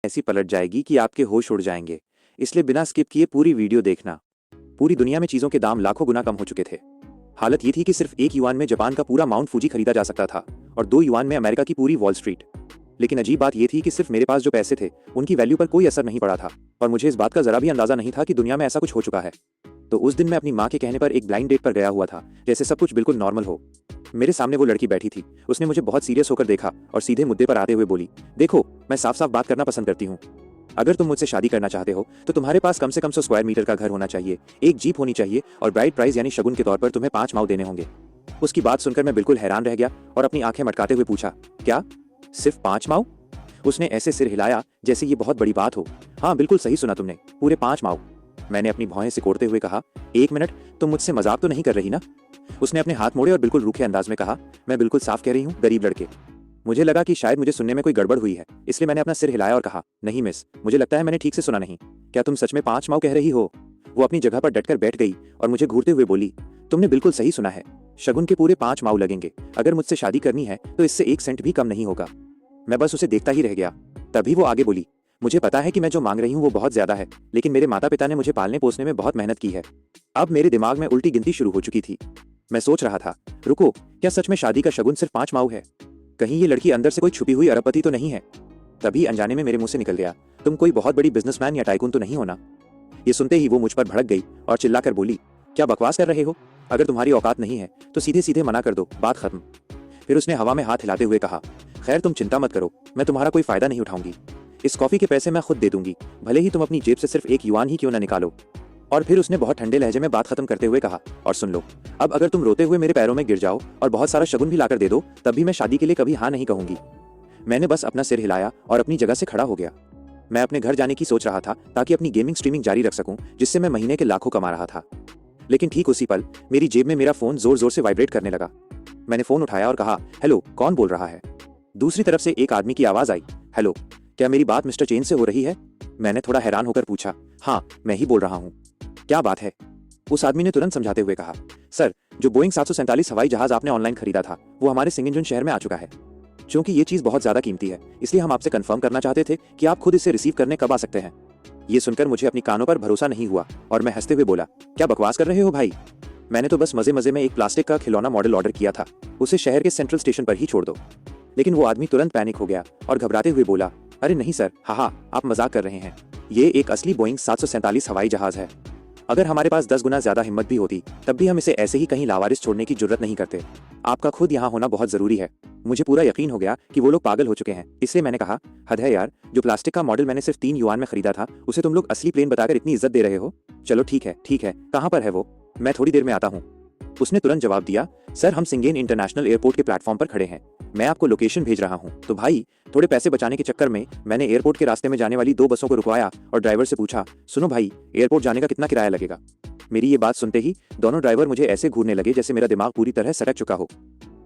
ऐसी पलट जाएगी कि आपके होश उड़ जाएंगे। इसलिए बिना स्किप किए पूरी वीडियो देखना। पूरी दुनिया में चीजों के दाम लाखों गुना कम हो चुके थे। हालत ये थी कि सिर्फ 1 युआन में जापान का पूरा माउंट फूजी खरीदा जा सकता था और 2 युआन में अमेरिका की पूरी वॉल स्ट्रीट। लेकिन अजीब बात यह थी कि सिर्फ मेरे पास जो पैसे थे उनकी वैल्यू पर कोई असर नहीं पड़ा था और मुझे इस बात का जरा भी अंदाजा नहीं था कि दुनिया में ऐसा कुछ हो चुका है। तो उस दिन मैं अपनी माँ के कहने पर एक ब्लाइंड डेट पर गया हुआ था, जैसे सब कुछ बिल्कुल नॉर्मल हो। मेरे सामने वो लड़की बैठी थी। उसने मुझे बहुत सीरियस होकर देखा और सीधे मुद्दे पर आते हुए बोली, देखो, मैं साफ साफ बात करना पसंद करती हूँ। अगर तुम मुझसे शादी करना चाहते हो तो तुम्हारे पास कम से कम 100 स्क्वायर मीटर का घर होना चाहिए, एक जीप होनी चाहिए और ब्राइड प्राइस यानी शगुन के तौर पर तुम्हें 5 माऊ देने होंगे। उसकी बात सुनकर मैं बिल्कुल हैरान रह गया और अपनी आंखें मटकाते हुए पूछा, क्या सिर्फ 5 माऊ? उसने ऐसे सिर हिलाया जैसे ये बहुत बड़ी बात हो। हाँ, बिल्कुल सही सुना तुमने, पूरे 5 माऊ। मैंने अपनी भौहें सिकोड़ते हुए कहा, 1 मिनट, तुम मुझसे मजाक तो नहीं कर रही ना? उसने अपने हाथ मोड़े और बिल्कुल रूखे अंदाज में कहा, मैं बिल्कुल साफ कह रही हूँ, गरीब लड़के। मुझे लगा कि शायद मुझे सुनने में कोई गड़बड़ हुई है, इसलिए मैंने अपना सिर हिलाया और कहा, नहीं मिस, मुझे लगता है मैंने ठीक से सुना नहीं। क्या तुम सच में 5 माऊ कह रही हो? वो अपनी जगह पर डटकर बैठ गई और मुझे घूरते हुए बोली, तुमने बिल्कुल सही सुना है, शगुन के पूरे 5 माऊ लगेंगे। अगर मुझसे शादी करनी है तो इससे 1 सेंट भी कम नहीं होगा। मैं बस उसे देखता ही रह गया। तभी वो आगे बोली, मुझे पता है कि मैं जो मांग रही हूँ वो बहुत ज्यादा है, लेकिन मेरे माता पिता ने मुझे पालने पोसने में बहुत मेहनत की है। अब मेरे दिमाग में उल्टी गिनती शुरू हो चुकी थी। मैं सोच रहा था, रुको, क्या सच में शादी का शगुन सिर्फ 5 माऊ है? कहीं ये लड़की अंदर से कोई छुपी हुई अरबपति तो नहीं है? तभी अनजाने में मेरे मुंह से निकल गया, तुम कोई बहुत बड़ी बिजनेसमैन या टाइकून तो नहीं हो ना? ये सुनते ही वो मुझ पर भड़क गई और चिल्लाकर बोली, क्या बकवास कर रहे हो? अगर तुम्हारी औकात नहीं है तो सीधे सीधे मना कर दो, बात खत्म। फिर उसने हवा में हाथ हिलाते हुए कहा, खैर तुम चिंता मत करो, मैं तुम्हारा कोई फायदा नहीं उठाऊंगी। इस कॉफी के पैसे मैं खुद दे दूंगी, भले ही तुम अपनी जेब से सिर्फ 1 युआन ही क्यों ना निकालो। और फिर उसने बहुत ठंडे लहजे में बात खत्म करते हुए कहा, और सुन लो, अब अगर तुम रोते हुए मेरे पैरों में गिर जाओ और बहुत सारा शगुन भी लाकर दे दो, तब भी मैं शादी के लिए कभी हाँ नहीं कहूंगी। मैंने बस अपना सिर हिलाया और अपनी जगह से खड़ा हो गया। मैं अपने घर जाने की सोच रहा था ताकि अपनी गेमिंग स्ट्रीमिंग जारी रख सकूं, जिससे मैं महीने के लाखों कमा रहा था। लेकिन ठीक उसी पल मेरी जेब में मेरा फोन जोर जोर से वाइब्रेट करने लगा। मैंने फोन उठाया और कहा, हेलो, कौन बोल रहा है? दूसरी तरफ से एक आदमी की आवाज आई, हेलो, क्या मेरी बात मिस्टर चेन से हो रही है? मैंने थोड़ा हैरान होकर पूछा, हाँ, मैं ही बोल रहा हूँ। क्या बात है? उस आदमी ने तुरंत समझाते हुए कहा, सर, जो बोइंग 747 हवाई जहाज आपने ऑनलाइन खरीदा था वो हमारे सिंगिंजुन शहर में आ चुका है। क्योंकि ये चीज बहुत ज्यादा कीमती है, इसलिए हम आपसे कंफर्म करना चाहते थे कि आप खुद इसे रिसीव करने कब आ सकते हैं। ये सुनकर मुझे अपनी कानों पर भरोसा नहीं हुआ और मैं हंसते हुए बोला, क्या बकवास कर रहे हो भाई? मैंने तो बस मजे मजे में एक प्लास्टिक का खिलौना मॉडल ऑर्डर किया था, उसे शहर के सेंट्रल स्टेशन पर ही छोड़ दो। लेकिन वो आदमी तुरंत पैनिक हो गया और घबराते हुए बोला, अरे नहीं सर, हाँ, आप मजाक कर रहे हैं, ये एक असली बोइंग 747 हवाई जहाज है। अगर हमारे पास 10 गुना ज्यादा हिम्मत भी होती तब भी हम इसे ऐसे ही कहीं लावारिस छोड़ने की जरूरत नहीं करते। आपका खुद यहाँ होना बहुत जरूरी है। मुझे पूरा यकीन हो गया कि वो लोग पागल हो चुके हैं, इसलिए मैंने कहा, हद है यार, जो प्लास्टिक का मॉडल मैंने सिर्फ 3 युआन में खरीदा था उसे तुम लोग असली प्लेन बताकर इतनी इज्जत दे रहे हो। चलो ठीक है, कहाँ पर है वो? मैं थोड़ी देर में आता हूँ। उसने तुरंत जवाब दिया, सर, हम सिंगेन इंटरनेशनल एयरपोर्ट के प्लेटफॉर्म पर खड़े हैं, मैं आपको लोकेशन भेज रहा हूँ। तो भाई, थोड़े पैसे बचाने के चक्कर में मैंने एयरपोर्ट के रास्ते में जाने वाली 2 बसों को रुकवाया और ड्राइवर से पूछा, सुनो भाई, एयरपोर्ट जाने का कितना किराया लगेगा? मेरी ये बात सुनते ही दोनों ड्राइवर मुझे ऐसे घूरने लगे जैसे मेरा दिमाग पूरी तरह सटक चुका हो।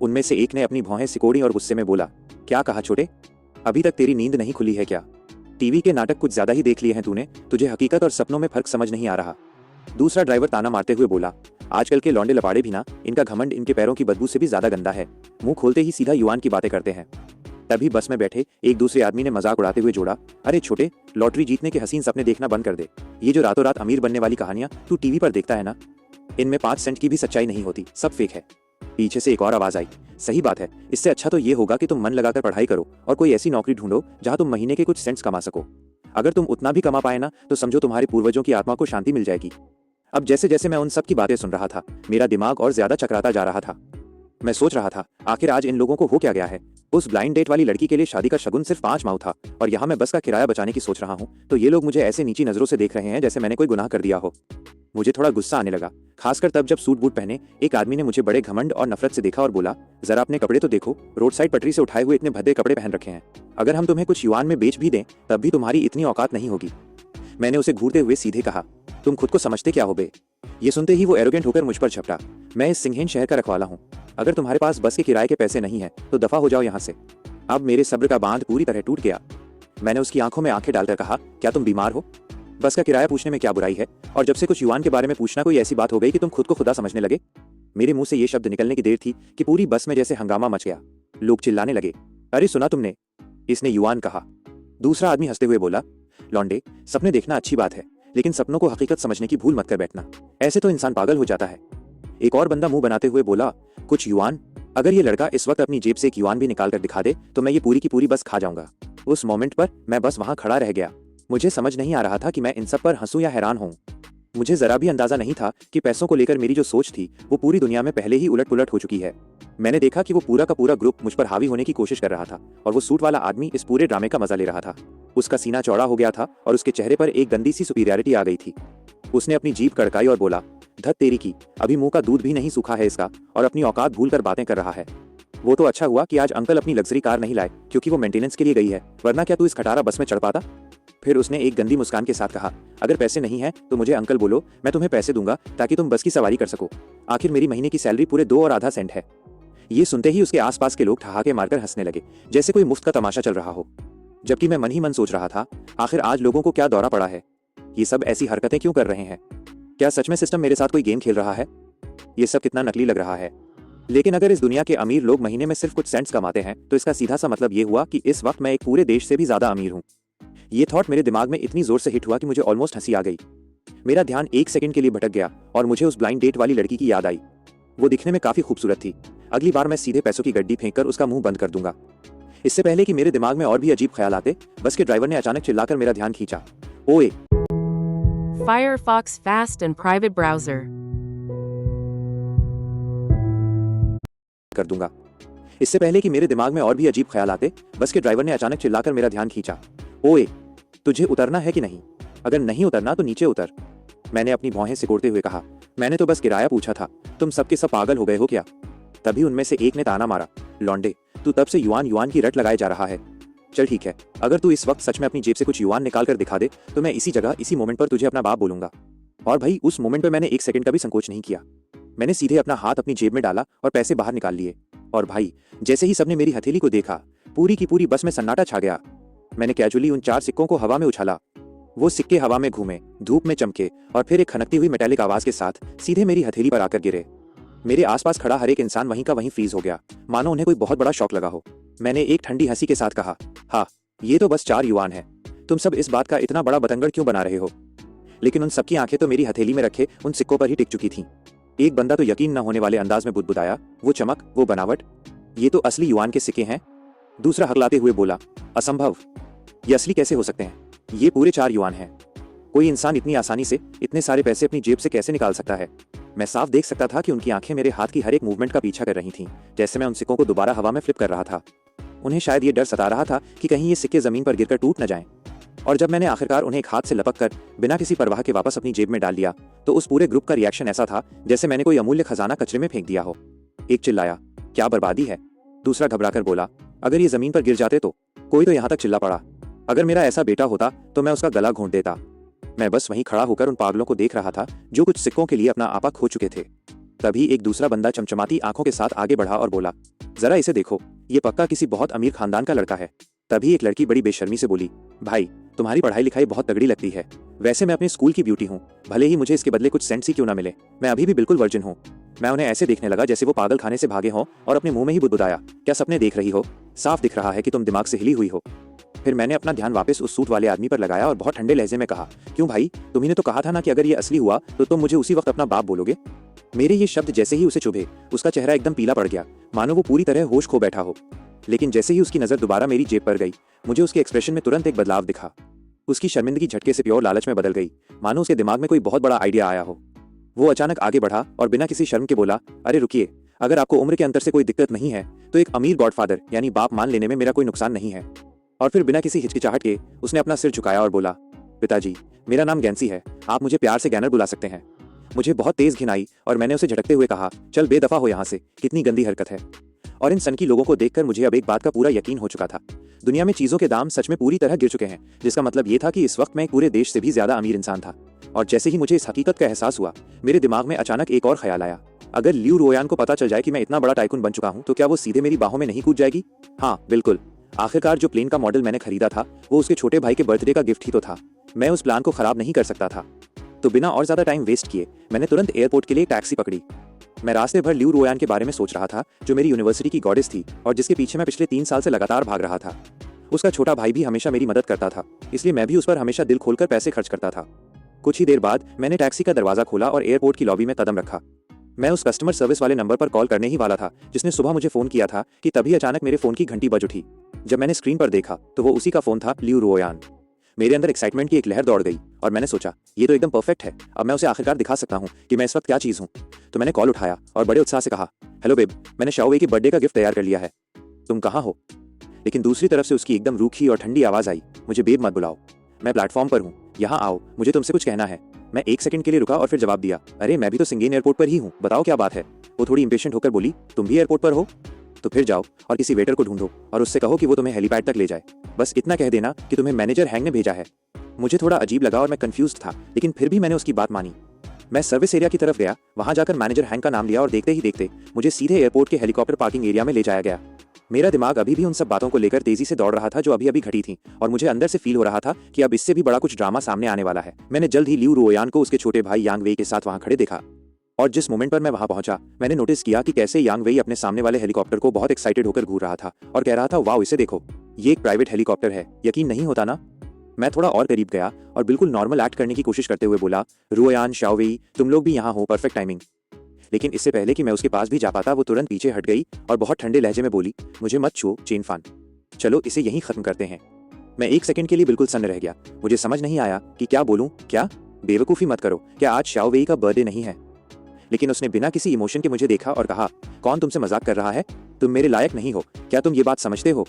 उनमें से एक ने अपनी भौहें सिकोड़ी और गुस्से में बोला, क्या कहा छोटे? अभी तक तेरी नींद नहीं खुली है क्या? टीवी के नाटक कुछ ज्यादा ही देख लिए हैं तूने, तुझे हकीकत और सपनों में फर्क समझ नहीं आ रहा। दूसरा ड्राइवर ताना मारते हुए बोला, आजकल के लौंडे लपाड़े भी ना, इनका घमंड इनके पैरों की बदबू से भी ज्यादा गंदा है, मुंह खोलते ही सीधा युआन की बातें करते हैं। तभी बस में बैठे एक दूसरे आदमी ने मजाक उड़ाते हुए जोड़ा, अरे छोटे, लॉटरी जीतने के हसीन सपने देखना बंद कर दे। ये जो रातों रात अमीर बनने वाली कहानियां तू टीवी पर देखता है ना, इनमें 5 सेंट की भी सच्चाई नहीं होती, सब फेक है। पीछे से एक और आवाज आई, सही बात है, इससे अच्छा तो ये होगा कि तुम मन लगाकर पढ़ाई करो और कोई ऐसी नौकरी ढूंढो जहां तुम महीने के कुछ सेंट्स कमा सको। अगर तुम उतना भी कमा पाए ना तो समझो तुम्हारे पूर्वजों की आत्मा को शांति मिल जाएगी। अब जैसे जैसे मैं उन सब की बातें सुन रहा था, मेरा दिमाग और ज्यादा चकराता जा रहा था। मैं सोच रहा था, आखिर आज इन लोगों को हो क्या गया है? उस ब्लाइंड डेट वाली लड़की के लिए शादी का शगुन सिर्फ 5 माऊ था और यहाँ मैं बस का किराया बचाने की सोच रहा हूँ, तो ये लोग मुझे ऐसे नीची नजरों से देख रहे हैं जैसे मैंने कोई गुनाह कर दिया हो। मुझे थोड़ा गुस्सा आने लगा, खासकर तब जब सूट बूट पहने एक आदमी ने मुझे बड़े घमंड और नफरत से देखा और बोला, जरा अपने कपड़े तो देखो, रोड साइड पटरी से उठाए हुए इतने भद्दे कपड़े पहन रखे हैं। अगर हम तुम्हें कुछ युआन में बेच भी दें तब भी तुम्हारी इतनी औकात नहीं होगी। मैंने उसे घूरते हुए सीधे कहा, तुम खुद को समझते क्या हो बे? ये सुनते ही वो एरोगेंट होकर मुझ पर झपटा, मैं इस सिंघेन शहर का रखवाला हूँ, अगर तुम्हारे पास बस के किराए के पैसे नहीं है तो दफा हो जाओ यहाँ से। अब मेरे सब्र का बांध पूरी तरह टूट गया। मैंने उसकी आंखों में आंखें डालकर कहा, क्या तुम बीमार हो? बस का किराया पूछने में क्या बुराई है? और जब से कुछ युआन के बारे में पूछना कोई ऐसी बात हो गई कि तुम खुद को खुदा समझने लगे? मेरे मुंह से ये शब्द निकलने की देर थी कि पूरी बस में जैसे हंगामा मच गया। लोग चिल्लाने लगे, अरे सुना तुमने? इसने युआन कहा। दूसरा आदमी हंसते हुए बोला, लौंडे, सपने देखना अच्छी बात है, लेकिन सपनों को हकीकत समझने की भूल मत कर बैठना, ऐसे तो इंसान पागल हो जाता है। एक और बंदा मुंह बनाते हुए बोला, कुछ युआन? अगर ये लड़का इस वक्त अपनी जेब से एक युआन भी निकाल कर दिखा दे तो मैं ये पूरी की पूरी बस खा जाऊंगा। उस मोमेंट पर मैं बस वहां खड़ा रह गया। मुझे समझ नहीं आ रहा था कि मैं इन सब पर हंसूं या हैरान हूं। मुझे जरा भी अंदाजा नहीं था कि पैसों को लेकर मेरी जो सोच थी वो पूरी दुनिया में पहले ही उलट पुलट हो चुकी है। मैंने देखा कि वो पूरा का पूरा ग्रुप मुझ पर हावी होने की कोशिश कर रहा था और वो सूट वाला आदमी इस पूरे ड्रामे का मजा ले रहा था। उसका सीना चौड़ा हो गया था और उसके चेहरे पर एक गंदी सी सुपीरियरिटी आ गई थी। उसने अपनी जीभ कड़काई और बोला, धत तेरी की, अभी मुंह का दूध भी नहीं सूखा है इसका और अपनी औकात भूल कर बातें कर रहा है। वो तो अच्छा हुआ कि आज अंकल अपनी लग्जरी कार नहीं लाए क्योंकि वो मेंटेनेंस के लिए गई है, वरना क्या तू इस खटारा बस में चढ़ पाता? फिर उसने एक गंदी मुस्कान के साथ कहा, अगर पैसे नहीं हैं तो मुझे अंकल बोलो, मैं तुम्हें पैसे दूंगा ताकि तुम बस की सवारी कर सको। आखिर मेरी महीने की सैलरी पूरे 2.5 सेंट है। ये सुनते ही उसके आसपास के लोग ठहाके मारकर हंसने लगे, जैसे कोई मुफ्त का तमाशा चल रहा हो। जबकि मैं मन ही मन सोच रहा था, आखिर आज लोगों को क्या दौरा पड़ा है? ये सब ऐसी हरकतें क्यों कर रहे हैं? क्या सच में सिस्टम मेरे साथ कोई गेम खेल रहा है? ये सब कितना नकली लग रहा है। लेकिन अगर इस दुनिया के अमीर लोग महीने में सिर्फ कुछ सेंट्स कमाते हैं तो इसका सीधा सा मतलब ये हुआ कि इस वक्त मैं एक पूरे देश से भी ज्यादा अमीर हूँ। ये थॉट मेरे दिमाग में इतनी जोर से हिट हुआ कि मुझे ऑलमोस्ट हंसी आ गई। मेरा ध्यान एक सेकंड के लिए भटक गया और मुझे उस ब्लाइंड डेट वाली लड़की की याद आई। वो दिखने में काफी खूबसूरत थी। अगली बार मैं सीधे पैसों की गड्डी फेंक कर उसका मुंह बंद कर दूंगा। इससे पहले कि मेरे दिमाग में और भी अजीब ख्याल आते, बस के ड्राइवर ने अचानक चिल्लाकर मेरा ध्यान खींचा, ओए! Firefox Fast and Private Browser कर दूंगा। इससे पहले कि मेरे दिमाग में और भी अजीब ख्याल आते, बस के ड्राइवर ने अचानक चिल्लाकर मेरा ध्यान खींचा, ओए! तुझे उतरना है कि नहीं? अगर नहीं उतरना तो नीचे उतर। मैंने अपनी भौहें सिकोड़ते हुए कहा, मैंने तो बस किराया पूछा था, तुम सबके सब पागल हो गए हो क्या? तभी उनमें से एक ने ताना मारा, लौंडे, तू तब से युआन युआन की रट लगाए जा रहा है। चल ठीक है, अगर तू इस वक्त सच में अपनी जेब से कुछ युआन निकाल कर दिखा दे तो मैं इसी जगह इसी मोमेंट पर तुझे अपना बाप बोलूंगा। और भाई उस मोमेंट पर मैंने एक सेकंड का भी संकोच नहीं किया। मैंने सीधे अपना हाथ अपनी जेब में डाला और पैसे बाहर निकाल लिए। और भाई जैसे ही सबने मेरी हथेली को देखा, पूरी की पूरी बस में सन्नाटा छा गया। मैंने कैजुअली उन 4 सिक्कों को हवा में उछाला। वो सिक्के हवा में घूमे, धूप में चमके और फिर एक खनकती हुई मेटालिक आवाज के साथ सीधे मेरी हथेली पर आकर गिरे। मेरे आसपास खड़ा हर एक इंसान वहीं का वहीं फ्रीज हो गया, मानो उन्हें कोई बहुत बड़ा शॉक लगा हो। मैंने एक ठंडी हंसी के साथ कहा, हाँ, ये तो बस 4 युआन है। तुम सब इस बात का इतना बड़ा बतंगड़ क्यों बना रहे हो? लेकिन उन सबकी आंखें तो मेरी हथेली में रखे उन सिक्कों पर ही टिक चुकी थीं। एक बंदा तो यकीन न होने वाले अंदाज में बुदबुदाया, वो चमक, वो बनावट, ये तो असली युआन के सिक्के हैं। दूसरा हकलाते हुए बोला, असंभव, ये असली कैसे हो सकते हैं? ये पूरे 4 युआन हैं। कोई इंसान इतनी आसानी से इतने सारे पैसे अपनी जेब से कैसे निकाल सकता है? मैं साफ देख सकता था कि उनकी आंखें मेरे हाथ की हर एक मूवमेंट का पीछा कर रही थीं, जैसे मैं उन सिक्कों को दोबारा हवा में फ्लिप कर रहा था। उन्हें शायद ये डर सता रहा था कि कहीं ये सिक्के जमीन पर गिरकर टूट न जाएं। और जब मैंने आखिरकार उन्हें एक हाथ से लपक कर बिना किसी परवाह के वापस अपनी जेब में डाल लिया तो उस पूरे ग्रुप का रिएक्शन ऐसा था जैसे मैंने कोई अमूल्य खजाना कचरे में फेंक दिया हो। एक चिल्लाया, क्या बर्बादी है? दूसरा घबराकर बोला, अगर ये जमीन पर गिर जाते तो? कोई तो यहाँ तक चिल्ला पड़ा, अगर मेरा ऐसा बेटा होता तो मैं उसका गला घोंट देता। मैं बस वहीं खड़ा होकर उन पागलों को देख रहा था जो कुछ सिक्कों के लिए अपना आपा खो चुके थे। तभी एक दूसरा बंदा चमचमाती आंखों के साथ आगे बढ़ा और बोला, जरा इसे देखो, ये पक्का किसी बहुत अमीर खानदान का लड़का है। तभी एक लड़की बड़ी बेशर्मी से बोली, भाई तुम्हारी पढ़ाई लिखाई बहुत तगड़ी लगती है। वैसे मैं अपने स्कूल की ब्यूटी हूँ, भले ही मुझे इसके बदले कुछ सेंट्स ही क्यों ना मिले, मैं अभी भी बिल्कुल वर्जिन हूँ। मैं उन्हें ऐसे देखने लगा जैसे वो पागल खाने से भागे हों और अपने मुंह में ही बुदबुदाया, क्या सपने देख रही हो? साफ दिख रहा है कि तुम दिमाग से हिली हुई हो। फिर मैंने अपना ध्यान वापस उस सूट वाले आदमी पर लगाया और बहुत ठंडे लहजे में कहा, क्यों भाई, तुम्ही ने तो कहा था ना कि अगर ये असली हुआ तो तुम मुझे उसी वक्त अपना बाप बोलोगे। मेरे ये शब्द जैसे ही उसे चुभे, उसका चेहरा एकदम पीला पड़ गया, मानो वो पूरी तरह होश खो बैठा हो। लेकिन जैसे ही उसकी नजर दोबारा मेरी जेब पर गई, मुझे उसके एक्सप्रेशन में तुरंत एक बदलाव दिखा। उसकी शर्मिंदगी झटके से प्योर लालच में बदल गई, मानो उसके दिमाग में कोई बहुत बड़ा आइडिया आया हो। वो अचानक आगे बढ़ा और बिना किसी शर्म के बोला, अरे रुकिए, अगर आपको उम्र के अंतर से कोई दिक्कत नहीं है तो एक अमीर गॉडफादर यानी बाप मान लेने में मेरा कोई नुकसान नहीं है। और फिर बिना किसी हिचकिचाहट के उसने अपना सिर झुकाया और बोला, पिताजी, मेरा नाम गैंसी है, आप मुझे प्यार से गैनर बुला सकते हैं। मुझे बहुत तेज घिन आई और मैंने उसे झटकते हुए कहा, चल बेदफा हो यहाँ से, कितनी गंदी हरकत है। और इन सनकी लोगों को देखकर मुझे अब एक बात का पूरा यकीन हो चुका था, दुनिया में चीजों के दाम सच में पूरी तरह गिर चुके हैं, जिसका मतलब ये था कि इस वक्त मैं एक पूरे देश से भी ज्यादा अमीर इंसान था। और जैसे ही मुझे इस हकीकत का एहसास हुआ, मेरे दिमाग में अचानक एक और ख्याल आया, अगर ल्यू रोयान को पता चल जाए कि मैं इतना बड़ा टाइकून बन चुका हूँ तो क्या वो सीधे मेरी बाहों में नहीं कूद जाएगी? हाँ बिल्कुल, आखिरकार जो प्लेन का मॉडल मैंने खरीदा था वो उसके छोटे भाई के बर्थडे का गिफ्ट ही तो था। मैं उस प्लान को खराब नहीं कर सकता था। तो बिना और ज्यादा टाइम वेस्ट किए मैंने तुरंत एयरपोर्ट के लिए टैक्सी पकड़ी। मैं रास्ते भर ल्यू रोयान के बारे में सोच रहा था, जो मेरी यूनिवर्सिटी की गॉडेस थी और जिसके पीछे मैं पिछले 3 साल से लगातार भाग रहा था। उसका छोटा भाई भी हमेशा मेरी मदद करता था, इसलिए मैं भी उस पर हमेशा दिल खोलकर पैसे खर्च करता था। कुछ ही देर बाद मैंने टैक्सी का दरवाजा खोला और एयरपोर्ट की लॉबी में कदम रखा। मैं उस कस्टमर सर्विस वाले नंबर पर कॉल करने ही वाला था जिसने सुबह मुझे फोन किया था कि तभी अचानक मेरे फोन की घंटी बज उठी। जब मैंने स्क्रीन पर देखा तो वो उसी का फोन था, लियू रुओयान। मेरे अंदर एक्साइटमेंट की एक लहर दौड़ गई और मैंने सोचा ये तो एकदम परफेक्ट है, अब मैं उसे आखिरकार दिखा सकता हूँ कि मैं इस वक्त क्या चीज़ हूँ। तो मैंने कॉल उठाया और बड़े उत्साह से कहा, हेलो बेब, मैंने शाओवे की बर्थडे का गिफ्ट तैयार कर लिया है, तुम कहाँ हो? लेकिन दूसरी तरफ से उसकी एकदम रूखी और ठंडी आवाज़ आई, मुझे बेब मत बुलाओ, मैं प्लेटफॉर्म पर हूँ, यहाँ आओ, मुझे तुमसे कुछ कहना है। मैं 1 सेकंड के लिए रुका और फिर जवाब दिया, अरे मैं भी तो सिंगेन एयरपोर्ट पर ही हूँ, बताओ क्या बात है। वो थोड़ी इंपेशेंट होकर बोली, तुम भी एयरपोर्ट पर हो? तो फिर जाओ और किसी वेटर को ढूंढो और उससे कहो कि वो तुम्हें हेलीपैड तक ले जाए। बस इतना कह देना कि तुम्हें मैनेजर हैंग ने भेजा है। मुझे थोड़ा अजीब लगा और मैं कंफ्यूज था, लेकिन फिर भी मैंने उसकी बात मानी। मैं सर्विस एरिया की तरफ गया, वहां जाकर मैनेजर हैंग का नाम लिया और देखते ही देखते मुझे सीधे एयरपोर्ट के हेलीकॉप्टर पार्किंग एरिया में ले जाया गया। मेरा दिमाग अभी भी उन सब बातों को लेकर तेजी से दौड़ रहा था जो अभी अभी घटी थी और मुझे अंदर से फील हो रहा था कि अब इससे भी बड़ा कुछ ड्रामा सामने आने वाला है। मैंने जल्द ही लियू रुओयान को उसके छोटे भाई यांग वेई के साथ वहां खड़े देखा और जिस मोमेंट पर मैं वहां पहुंचा मैंने नोटिस किया कि कैसे यांग वेई अपने सामने वाले हेलीकॉप्टर को बहुत एक्साइटेड होकर घूर रहा था और कह रहा था, वाओ इसे देखो, ये एक प्राइवेट हेलीकॉप्टर है, यकीन नहीं होता ना। मैं थोड़ा और करीब गया और बिल्कुल नॉर्मल एक्ट करने की कोशिश करते हुए बोला, रुओयान, शाओवेई, तुम लोग भी यहाँ हो, परफेक्ट टाइमिंग। लेकिन इससे पहले कि मैं उसके पास भी जा पाता वो तुरंत पीछे हट गई और बहुत ठंडे लहजे में बोली, मुझे मत छुओ चेन फान, चलो इसे यहीं खत्म करते हैं। मैं 1 सेकंड के लिए बिल्कुल सन्न रह गया, मुझे समझ नहीं आया कि क्या बोलूं। क्या? बेवकूफ़ी मत करो, क्या आज शाओवेई का बर्थडे नहीं है? लेकिन उसने बिना किसी इमोशन के मुझे देखा और कहा, कौन तुमसे मजाक कर रहा है? तुम मेरे लायक नहीं हो, क्या तुम ये बात समझते हो?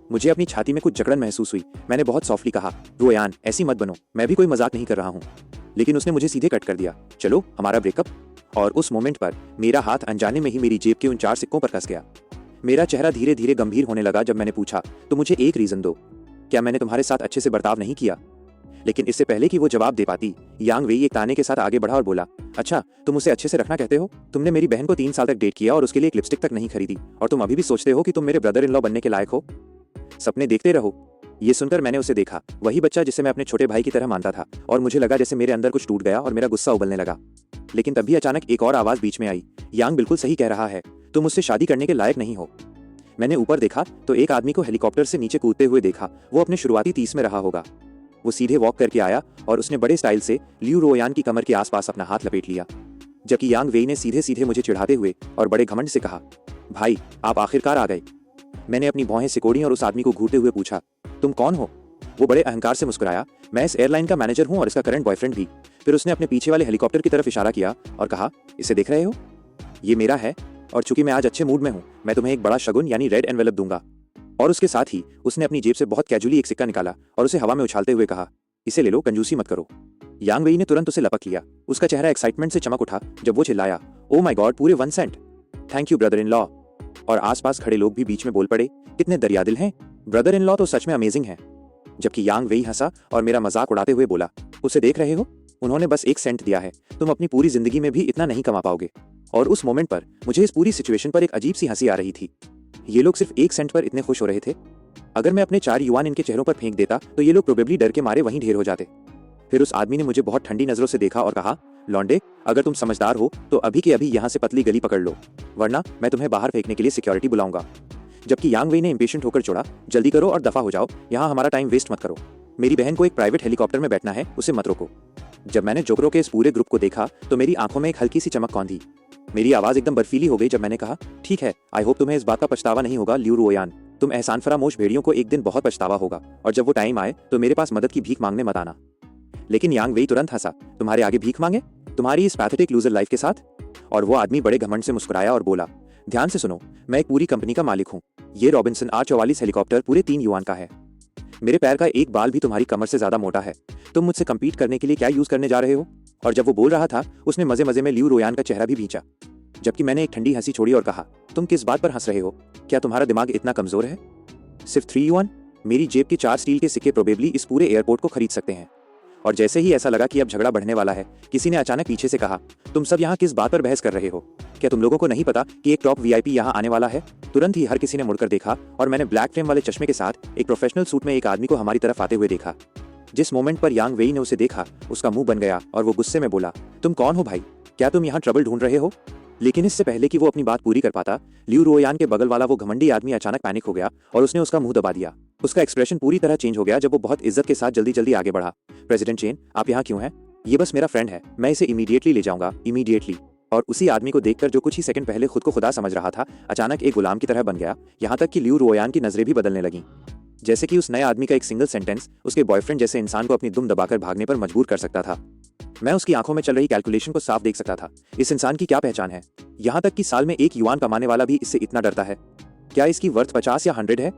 मुझे अपनी छाती में कुछ जकड़न महसूस हुई। मैंने बहुत सॉफ्टली कहा, रुओयान ऐसी मत बनो, मैं भी कोई मजाक नहीं कर रहा हूँ। लेकिन उसने मुझे सीधे कट कर दिया, चलो हमारा ब्रेकअप। और उस मोमेंट पर मेरा हाथ अनजाने में ही मेरी जेब के उन 4 सिक्कों पर कस गया। मेरा चेहरा धीरे धीरे गंभीर होने लगा जब मैंने पूछा, तो मुझे एक रीजन दो, क्या मैंने तुम्हारे साथ अच्छे से बर्ताव नहीं किया? लेकिन इससे पहले कि वो जवाब दे पाती, यांग वेई एक ताने के साथ आगे बढ़ा और बोला, अच्छा तुम उसे अच्छे से रखना कहते हो? तुमने मेरी बहन को 3 साल तक डेट किया और उसके लिए एक लिपस्टिक तक नहीं खरीदी और तुम अभी भी सोचते हो कि तुम मेरे ब्रदर इन लॉ बनने के लायक हो? सपने देखते रहो। ये सुनकर मैंने उसे देखा, वही बच्चा जिसे मैं अपने छोटे भाई की तरह मानता था, और मुझे लगा जैसे मेरे अंदर कुछ टूट गया और मेरा गुस्सा उबलने लगा। लेकिन तभी अचानक एक और आवाज बीच में आई, यांग बिल्कुल सही कह रहा है, तुम मुझसे शादी करने के लायक नहीं हो। मैंने ऊपर देखा तो एक आदमी को हेलीकॉप्टर से नीचे कूदते हुए देखा, वो अपने शुरुआती 30 में रहा होगा। वो सीधे वॉक करके आया और उसने बड़े स्टाइल से लियू रुओयान की कमर के आसपास अपना हाथ लपेट लिया, जबकि यांग वेई ने सीधे सीधे मुझे चिढ़ाते हुए और बड़े घमंड से कहा, भाई आप आखिरकार आ गए। मैंने अपनी भौहें सिकोड़ी और उस आदमी को घूरते हुए पूछा, तुम कौन हो? वो बड़े अहंकार से मुस्कुराया, मैं इस एयरलाइन का मैनेजर हूँ और इसका करंट बॉयफ्रेंड भी। फिर उसने अपने पीछे वाले हेलीकॉप्टर की तरफ इशारा किया और कहा, इसे देख रहे हो, ये मेरा है और चूंकि मैं आज अच्छे मूड में हूँ मैं तुम्हें एक बड़ा शगुन यानी रेड एनवेलप दूंगा। और उसके साथ ही उसने अपनी जेब से बहुत कैजुअली एक सिक्का निकाला और उसे हवा में उछालते हुए कहा, इसे ले लो, कंजूसी मत करो। यांग वेई ने तुरंत उसे लपक लिया, उसका चेहरा एक्साइटमेंट से चमक उठा जब वो चिल्लाया, ओ माय गॉड, पूरे 1 cent, thank you brother in law. और आसपास खड़े लोग भी बीच में बोल पड़े, कितने दरियादिल हैं, ब्रदर इन लॉ तो सच में अमेजिंग है। जबकि यांग वेई हंसा और मेरा मजाक उड़ाते हुए बोला, उसे देख रहे हो, उन्होंने बस 1 सेंट दिया है, तुम अपनी पूरी जिंदगी में भी इतना नहीं कमा पाओगे। और उस मोमेंट पर मुझे इस पूरी सिचुएशन पर एक अजीब सी हंसी आ रही थी। ये लोग सिर्फ 1 सेंट पर इतने खुश हो रहे थे। अगर मैं अपने 4 युआन इनके चेहरों पर फेंक देता तो ये लोग प्रोबेबली डर के मारे वहीं ढेर हो जाते। फिर उस आदमी ने मुझे बहुत ठंडी नजरों से देखा और कहा, लौंडे, अगर तुम समझदार हो तो अभी के अभी यहाँ से पतली गली पकड़ लो, वरना मैं तुम्हें बाहर फेंकने के लिए सिक्योरिटी बुलाऊंगा। जबकि यांग वेई ने इंपेशेंट होकर छोड़ा, जल्दी करो और दफा हो जाओ, यहाँ हमारा टाइम वेस्ट मत करो। मेरी बहन को एक प्राइवेट हेलीकॉप्टर में बैठना है, उसे मत रोको। जब मैंने जोकरों के इस पूरे ग्रुप को देखा तो मेरी आंखों में एक हल्की सी चमक कौंधी। मेरी आवाज एकदम बर्फीली हो गई जब मैंने कहा, ठीक है, आई होप तुम्हें इस बात का पछतावा नहीं होगा लियू रुओयान, तुम एहसान फरामोश भेड़ियों को एक दिन बहुत पछतावा होगा, और जब वो टाइम आए तो मेरे पास मदद की भीख मांगने मत आना। लेकिन यांग वेई तुरंत हंसा, तुम्हारे आगे भीख मांगे, तुम्हारी इस पैथेटिक लूजर लाइफ के साथ? और वो आदमी बड़े घमंड से मुस्कुराया और बोला, ध्यान से सुनो, मैं एक पूरी कंपनी का मालिक हूँ, ये रॉबिन्सन R44 हेलीकॉप्टर पूरे 3 युआन का है, मेरे पैर का एक बाल भी तुम्हारी कमर से ज्यादा मोटा है, तुम मुझसे कम्पीट करने के लिए क्या यूज करने जा रहे हो? और जब वो बोल रहा था उसने मजे मजे में लियू रुओयान का चेहरा भी भींचा, जबकि मैंने एक ठंडी हंसी छोड़ी और कहा, तुम किस बात पर हंस रहे हो? क्या तुम्हारा दिमाग इतना कमजोर है? सिर्फ 3 युआन? मेरी जेब के 4 स्टील के सिक्के प्रोबेबली इस पूरे एयरपोर्ट को खरीद सकते हैं। और जैसे ही ऐसा लगा कि अब झगड़ा बढ़ने वाला है, किसी ने अचानक पीछे से कहा, तुम सब यहाँ किस बात पर बहस कर रहे हो? क्या तुम लोगों को नहीं पता कि एक टॉप VIP यहाँ आने वाला है? तुरंत ही हर किसी ने मुड़कर देखा और मैंने ब्लैक फ्रेम वाले चश्मे के साथ एक प्रोफेशनल सूट में एक आदमी को हमारी तरफ आते हुए देखा। जिस मोमेंट पर यांग वेई ने उसे देखा उसका मुंह बन गया और वो गुस्से में बोला, तुम कौन हो भाई? क्या तुम यहाँ ट्रबल ढूंढ रहे हो? लेकिन इससे पहले कि वो अपनी बात पूरी कर पाता, लियू रुओयान के बगल वाला वो घमंडी आदमी अचानक पैनिक हो गया और उसने उसका मुंह दबा दिया। उसका एक्सप्रेशन पूरी तरह चेंज हो गया जब वो बहुत इज्जत के साथ जल्दी जल्दी आगे बढ़ा। प्रेसिडेंट चेन, आप यहाँ क्यों हैं? ये बस मेरा फ्रेंड है, मैं इसे इमीडिएटली ले जाऊंगा, इमीडिएटली। और उसी आदमी को देखकर जो कुछ ही सेकंड पहले खुद को खुदा समझ रहा था, अचानक एक गुलाम की तरह बन गया। यहाँ तक कि लियू रुओयान की नजरें भी बदलने लगीं। जैसे कि उस नए आदमी का एक सिंगल सेंटेंस उसके बॉयफ्रेंड जैसे इंसान को अपनी दुम दबाकर भागने पर मजबूर कर सकता था। मैं उसकी आंखों में चल रही कैलकुलेशन को साफ देख सकता था। इस इंसान की क्या पहचान है? यहाँ तक कि साल में 1 युआन कमाने वाला भी इससे इतना डरता है। क्या इसकी वर्थ 50 या 100 है?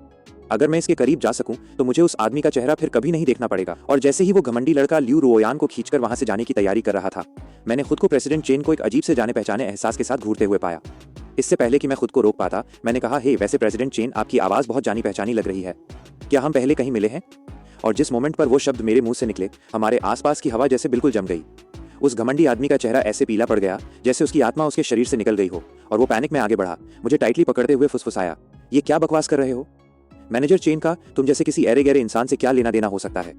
अगर मैं इसके करीब जा सकूं तो मुझे उस आदमी का चेहरा फिर कभी नहीं देखना पड़ेगा। और जैसे ही वो घमंडी लड़का लियू रुओयान को खींचकर वहां से जाने की तैयारी कर रहा था, मैंने खुद को प्रेसिडेंट चेन को एक अजीब से जाने पहचाने एहसास के साथ घूरते हुए पाया। इससे पहले कि मैं खुद को रोक पाता, मैंने कहा, हे वैसे प्रेसिडेंट चेन, आपकी आवाज बहुत जानी पहचानी लग रही है। क्या हम पहले कहीं मिले हैं? और जिस मोमेंट पर वो शब्द मेरे मुंह से निकले, हमारे आसपास की हवा जैसे बिल्कुल जम गई। उस घमंडी आदमी का चेहरा ऐसे पीला पड़ गया जैसे उसकी आत्मा उसके शरीर से निकल गई हो, और वो पैनिक में आगे बढ़ा, मुझे टाइटली पकड़ते हुए फुसफुसाया, ये क्या बकवास कर रहे हो? मैनेजर चेन का तुम जैसे किसी ऐरे गहरे इंसान से क्या लेना देना हो सकता है?